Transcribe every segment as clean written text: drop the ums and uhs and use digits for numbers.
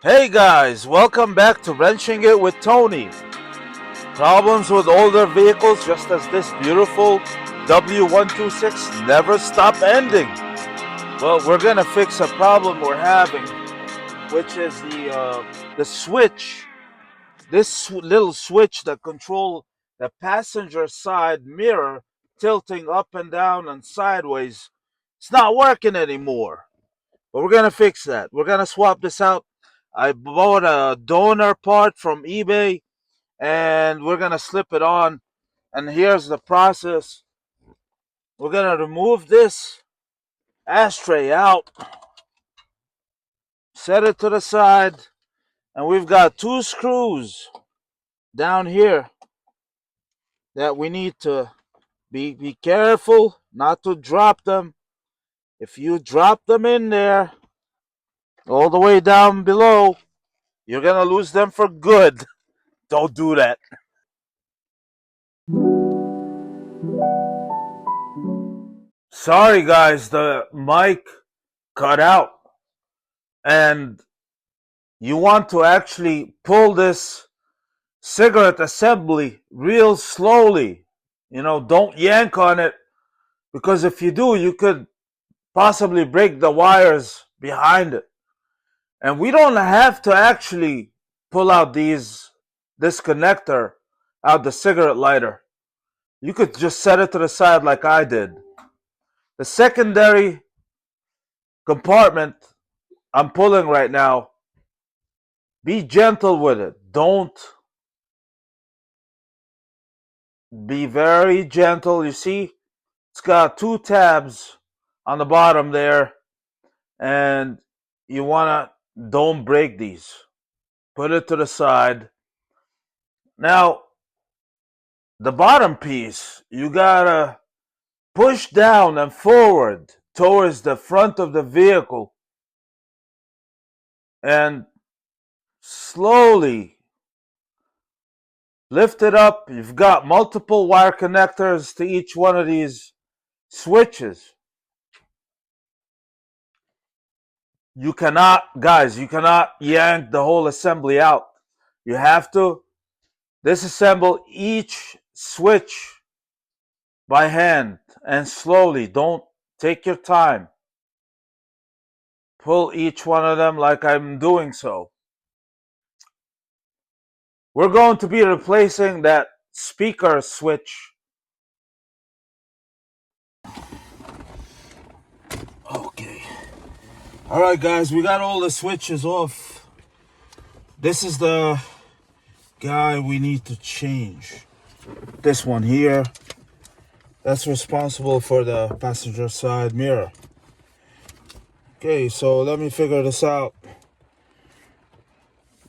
Hey guys, welcome back to Wrenching It with Tony. Problems with older vehicles, just as this beautiful W126, never stop ending. Well, we're gonna fix a problem we're having, which is the switch. This little switch that control the passenger side mirror tilting up and down and sideways. It's not working anymore. But we're gonna fix that. We're gonna swap this out. I bought a donor part from eBay and we're gonna slip it on. And here's the process. We're gonna remove this ashtray out, set it to the side, and we've got two screws down here that we need to be careful not to drop them. If you drop them in there all the way down below, you're gonna lose them for good. Don't do that. Sorry guys, the mic cut out. And you want to actually pull this cigarette assembly real slowly. Don't yank on it, because if you do, you could possibly break the wires behind it. And we don't have to actually pull out this connector out the cigarette lighter. You could just set it to the side like I did. The secondary compartment I'm pulling right now, be gentle with it. Don't be very gentle. You see, it's got two tabs on the bottom there, and you don't break these. Put it to the side. Now, the bottom piece, you gotta push down and forward towards the front of the vehicle and slowly lift it up. You've got multiple wire connectors to each one of these switches. You cannot yank the whole assembly out. You have to disassemble each switch by hand and slowly. Don't take your time. Pull each one of them like I'm doing so. We're going to be replacing that speaker switch. Okay. Alright guys, we got all the switches off. This is the guy we need to change. This one here. That's responsible for the passenger side mirror. Okay, so let me figure this out.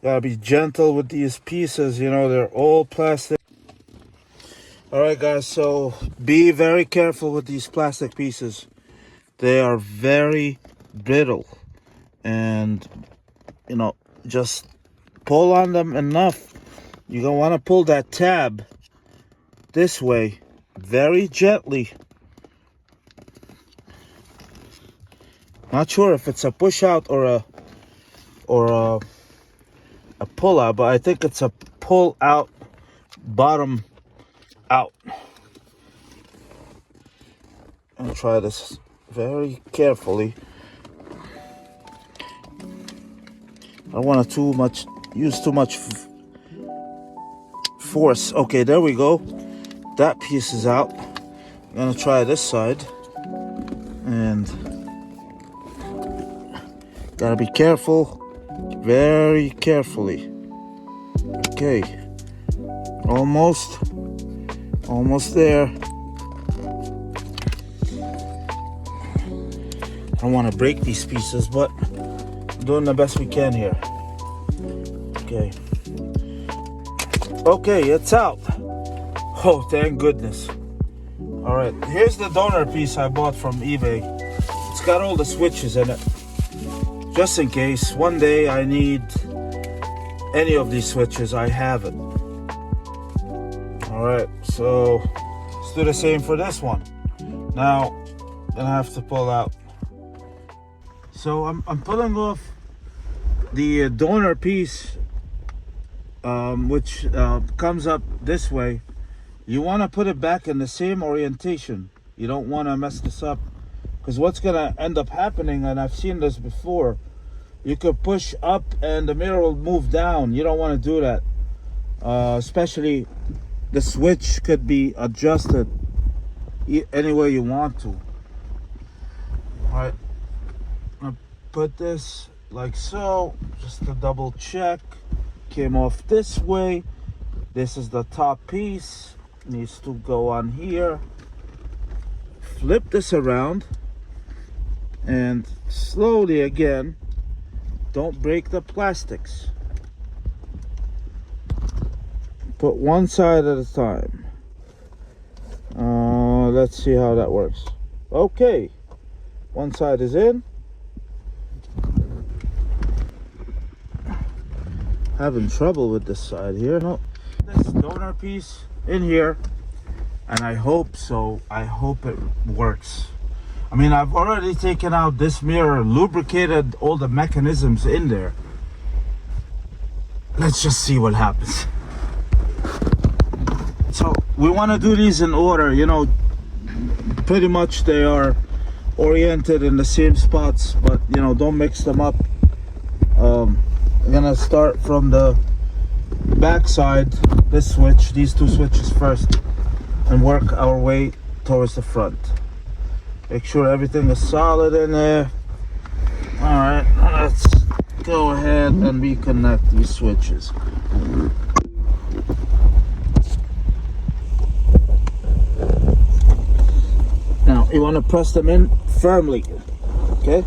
Gotta be gentle with these pieces, they're all plastic. Alright guys, so be very careful with these plastic pieces. They are very brittle. And, just pull on them enough. You're gonna wanna pull that tab this way very gently. Not sure if it's a push out or a pull out, but I think it's a pull out, bottom out. And try this very carefully. I don't want to use too much force. Okay, there we go. That piece is out. I'm gonna try this side, and gotta be careful, very carefully. Okay, almost there. I don't want to break these pieces, but I'm doing the best we can here. Okay, it's out. Oh, thank goodness. All right, here's the donor piece I bought from eBay. It's got all the switches in it, just in case one day I need any of these switches. I have it. All right, so let's do the same for this one. Now, I'm gonna have to pull out. So I'm pulling off the donor piece, which comes up this way, you want to put it back in the same orientation. You don't want to mess this up, because what's going to end up happening, and I've seen this before, you could push up and the mirror will move down. You don't want to do that. Especially the switch could be adjusted any way you want to. Alright, I'll put this like so, just to double check. Came off this way. This is the top piece, needs to go on here. Flip this around and slowly again, don't break the plastics. Put one side at a time. Let's see how that works. Okay, one side is in. Having trouble with this side here. No, this donor piece in here, and I hope so. I hope it works. I mean, I've already taken out this mirror, lubricated all the mechanisms in there. Let's just see what happens. So we want to do these in order, you know, pretty much they are oriented in the same spots, but you know, don't mix them up. I'm gonna start from the back side, this switch, these two switches first, and work our way towards the front. Make sure everything is solid in there. Alright, let's go ahead and reconnect these switches. Now you want to press them in firmly, okay?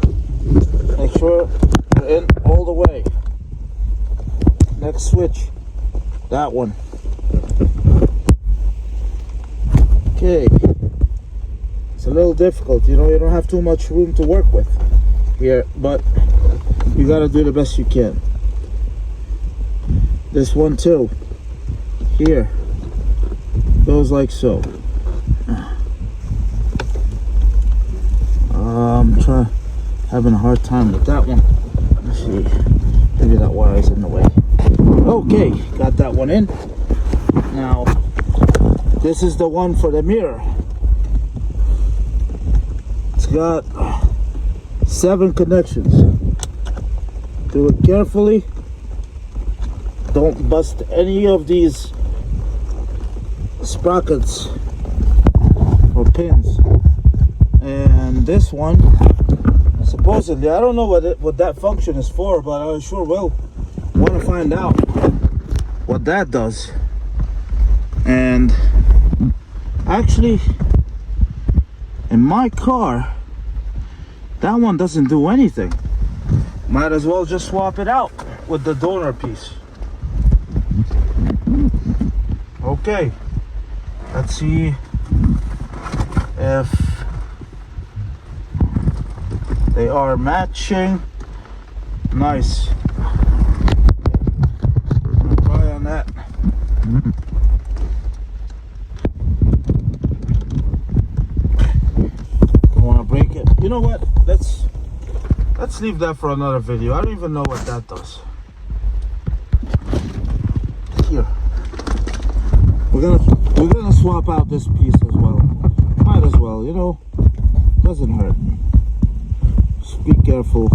Make sure they're in all the way. Next switch, that one. Okay, it's a little difficult, you know, you don't have too much room to work with here, but you gotta do the best you can. This one too, here, goes like so. I'm having a hard time with that one. Let's see, maybe that wire is in the way. Okay, got that one in. Now, this is the one for the mirror. It's got 7 connections. Do it carefully. Don't bust any of these sprockets or pins. And this one, supposedly, I don't know what that function is for, but I sure will want to find out what that does. And actually, in my car, that one doesn't do anything. Might as well just swap it out with the donor piece. Okay, let's see if they are matching. Nice. I'm gonna try on that. Don't want to break it. You know what? Let's leave that for another video. I don't even know what that does. Here, we're gonna swap out this piece as well. Might as well, you know. Doesn't hurt. Just be careful.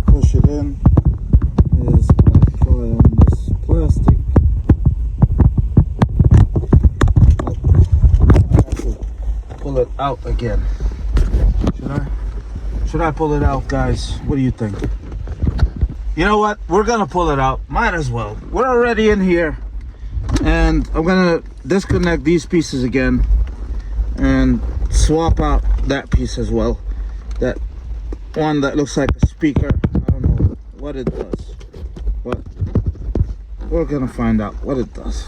Push it in. Is I try on this plastic. I have to pull it out again. Should I pull it out, guys? What do you think? You know what? We're gonna pull it out. Might as well. We're already in here, and I'm gonna disconnect these pieces again and swap out that piece as well. That one that looks like a speaker. I don't know what it does, but we're gonna find out what it does.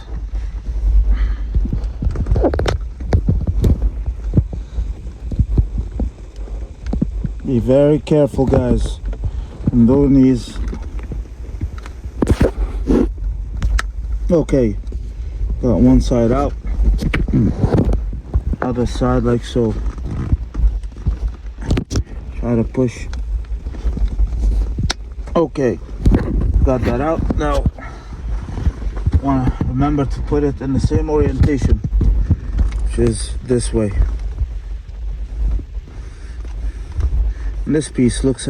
Be very careful, guys. I'm doing these. Okay, got one side out, other side like so. Try to push Okay, got that out. Now want to remember to put it in the same orientation, which is this way. And this piece looks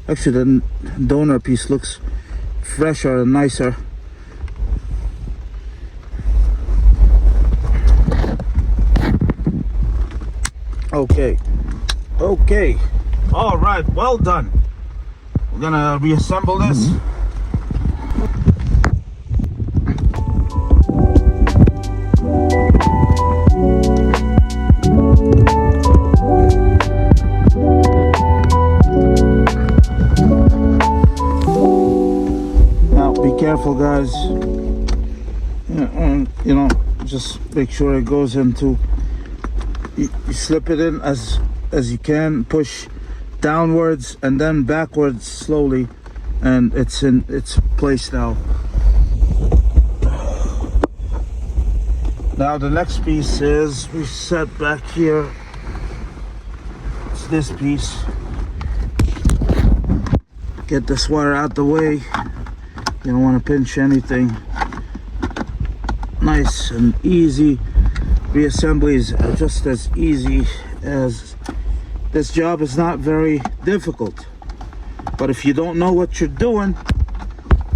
actually the donor piece looks fresher and nicer. Okay, all right, well done. We're gonna reassemble this. Now be careful, guys. You know, just make sure it goes into. You slip it in as you can, push downwards and then backwards slowly, and it's in its place now. Now the next piece is we set back here. It's this piece. Get this wire out the way. You don't want to pinch anything. Nice and easy. Reassemblies are just as easy as this job is not very difficult, but if you don't know what you're doing,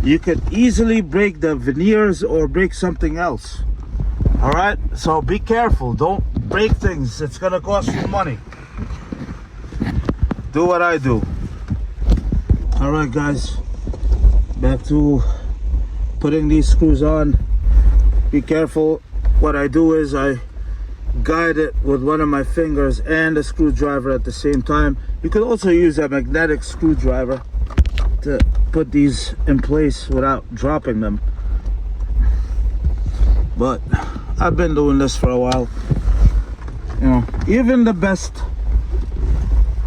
you could easily break the veneers or break something else. All right, so be careful, don't break things. It's gonna cost you money. Do what I do. All right, guys, back to putting these screws on. Be careful. What I do is I guide it with one of my fingers and a screwdriver at the same time. You could also use a magnetic screwdriver to put these in place without dropping them. But I've been doing this for a while. You know, even the best,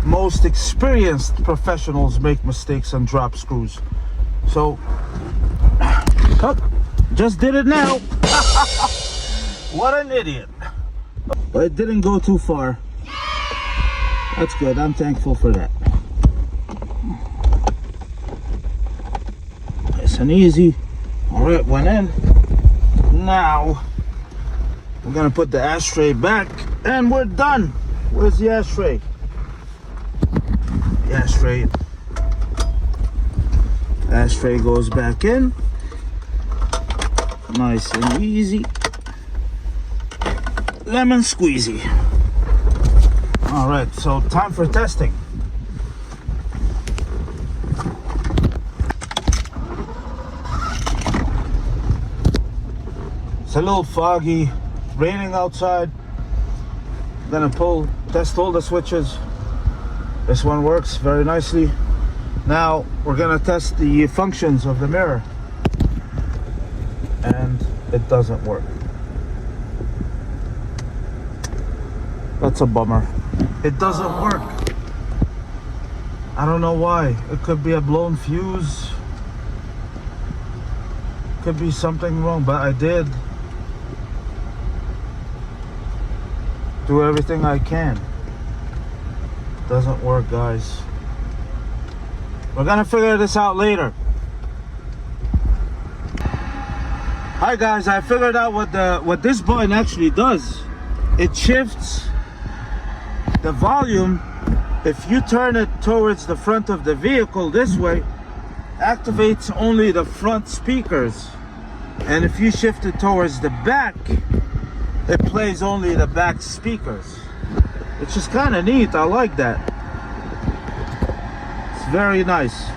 most experienced professionals make mistakes and drop screws. So, oh, just did it now. What an idiot. But it didn't go too far. That's good. I'm thankful for that. Nice and easy. All right, went in. Now we're gonna put the ashtray back and we're done. Where's the ashtray? The ashtray goes back in. Nice and easy. Lemon squeezy. All right, so time for testing. It's a little foggy, raining outside. I'm gonna test all the switches. This one works very nicely. Now we're gonna test the functions of the mirror, and it doesn't work. That's a bummer. It doesn't work. I don't know why. It could be a blown fuse. Could be something wrong, but I did do everything I can. Doesn't work, guys. We're gonna figure this out later. Hi guys, I figured out what this button actually does. It shifts the volume. If you turn it towards the front of the vehicle this way, activates only the front speakers, and if you shift it towards the back, it plays only the back speakers. It's just kind of neat. I like that. It's very nice.